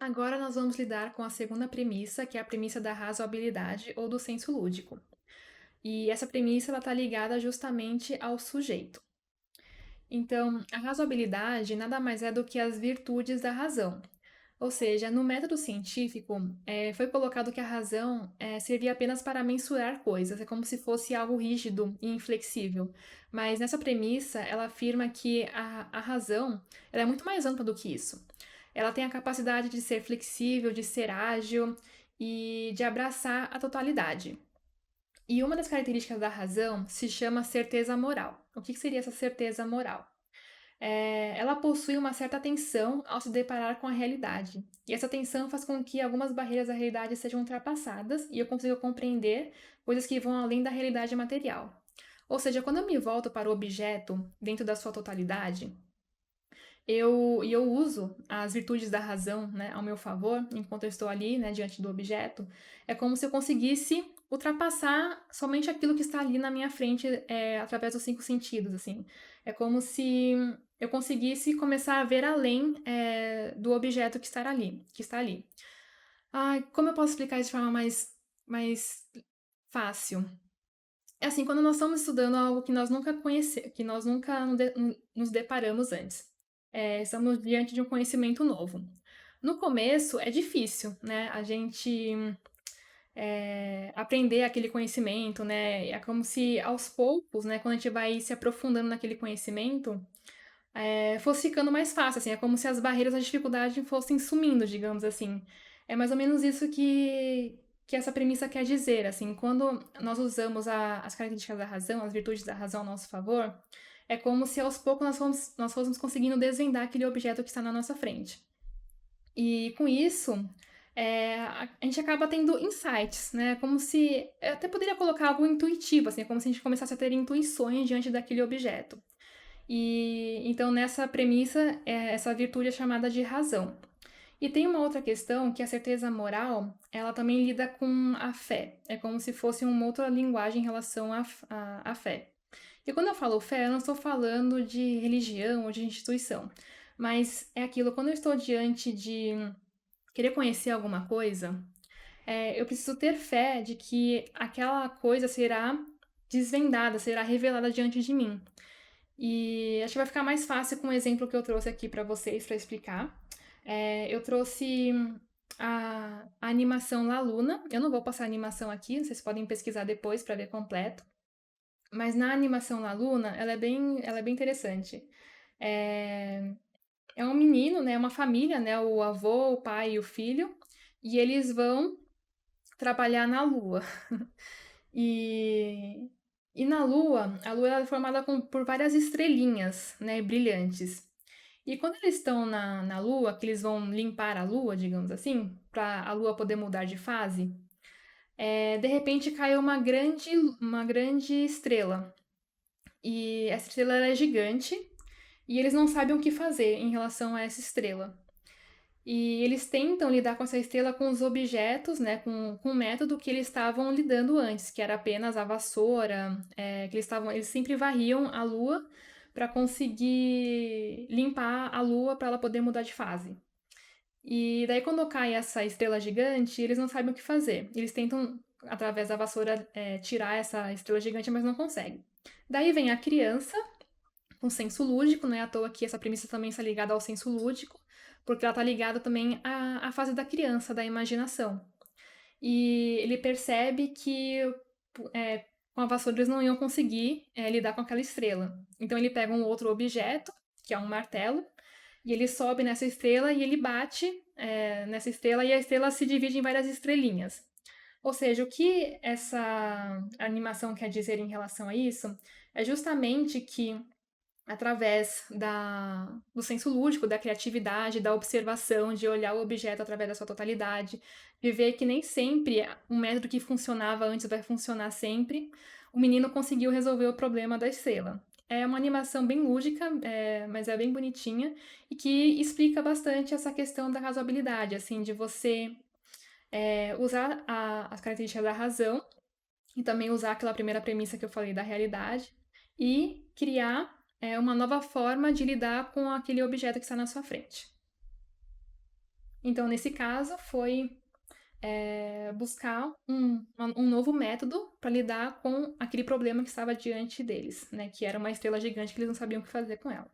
Agora nós vamos lidar com a segunda premissa, que é a premissa da razoabilidade ou do senso lúdico. E essa premissa está ligada justamente ao sujeito. Então, a razoabilidade nada mais é do que as virtudes da razão. Ou seja, no método científico, foi colocado que a razão servia apenas para mensurar coisas, é como se fosse algo rígido e inflexível. Mas nessa premissa, ela afirma que a razão ela é muito mais ampla do que isso. Ela tem a capacidade de ser flexível, de ser ágil e de abraçar a totalidade. E uma das características da razão se chama certeza moral. O que seria essa certeza moral? Ela possui uma certa tensão ao se deparar com a realidade. E essa tensão faz com que algumas barreiras da realidade sejam ultrapassadas e eu consiga compreender coisas que vão além da realidade material. Ou seja, quando eu me volto para o objeto dentro da sua totalidade, eu uso as virtudes da razão, né, ao meu favor, enquanto eu estou ali, né, diante do objeto, é como se eu conseguisse ultrapassar somente aquilo que está ali na minha frente, através dos cinco sentidos, assim. É como se eu conseguisse começar a ver além, do objeto que está ali. Ai, como eu posso explicar isso de forma mais fácil? É assim, quando nós estamos estudando algo que nós nunca nos deparamos antes. Estamos diante de um conhecimento novo. No começo é difícil, né, a gente, aprender aquele conhecimento, né, é como se aos poucos, né, quando a gente vai se aprofundando naquele conhecimento, fosse ficando mais fácil, assim, é como se as barreiras, a dificuldade fossem sumindo, digamos assim. É mais ou menos isso que essa premissa quer dizer, assim, quando nós usamos as características da razão, as virtudes da razão a nosso favor, é como se aos poucos nós fôssemos conseguindo desvendar aquele objeto que está na nossa frente. E com isso, a gente acaba tendo insights, né? Como se. Eu até poderia colocar algo intuitivo, assim, é como se a gente começasse a ter intuições diante daquele objeto. E então nessa premissa, essa virtude é chamada de razão. E tem uma outra questão que a certeza moral, ela também lida com a fé. É como se fosse uma outra linguagem em relação à fé. E quando eu falo fé, eu não estou falando de religião ou de instituição. Mas é aquilo, quando eu estou diante de querer conhecer alguma coisa, eu preciso ter fé de que aquela coisa será desvendada, será revelada diante de mim. E acho que vai ficar mais fácil com o exemplo que eu trouxe aqui para vocês para explicar. Eu trouxe a animação La Luna. Eu não vou passar a animação aqui, vocês podem pesquisar depois para ver completo. Mas na animação La Luna, ela é bem interessante. É, é um menino, né? Uma família, né? O avô, o pai e o filho. E eles vão trabalhar na Lua. E, e na Lua, a Lua é formada por várias estrelinhas, né, brilhantes. E quando eles estão na Lua, que eles vão limpar a Lua, digamos assim, para a Lua poder mudar de fase, de repente caiu uma grande estrela. E essa estrela ela é gigante e eles não sabem o que fazer em relação a essa estrela. E eles tentam lidar com essa estrela com os objetos, né, com o método que eles estavam lidando antes, que era apenas a vassoura, que eles sempre varriam a lua para conseguir limpar a lua para ela poder mudar de fase. E daí quando cai essa estrela gigante, eles não sabem o que fazer. Eles tentam, através da vassoura, tirar essa estrela gigante, mas não conseguem. Daí vem a criança com senso lúdico, não é à toa que essa premissa também está ligada ao senso lúdico, porque ela está ligada também à fase da criança, da imaginação. E ele percebe que com a vassoura eles não iam conseguir lidar com aquela estrela. Então ele pega um outro objeto, que é um martelo, e ele sobe nessa estrela e ele bate nessa estrela e a estrela se divide em várias estrelinhas. Ou seja, o que essa animação quer dizer em relação a isso é justamente que através do senso lúdico, da criatividade, da observação, de olhar o objeto através da sua totalidade, de ver que nem sempre um método que funcionava antes vai funcionar sempre, o menino conseguiu resolver o problema da estrela. É uma animação bem lúdica, mas é bem bonitinha e que explica bastante essa questão da razoabilidade, assim, de você usar as características da razão e também usar aquela primeira premissa que eu falei da realidade e criar uma nova forma de lidar com aquele objeto que está na sua frente. Então, nesse caso, foi buscar um novo método para lidar com aquele problema que estava diante deles, né? Que era uma estrela gigante que eles não sabiam o que fazer com ela.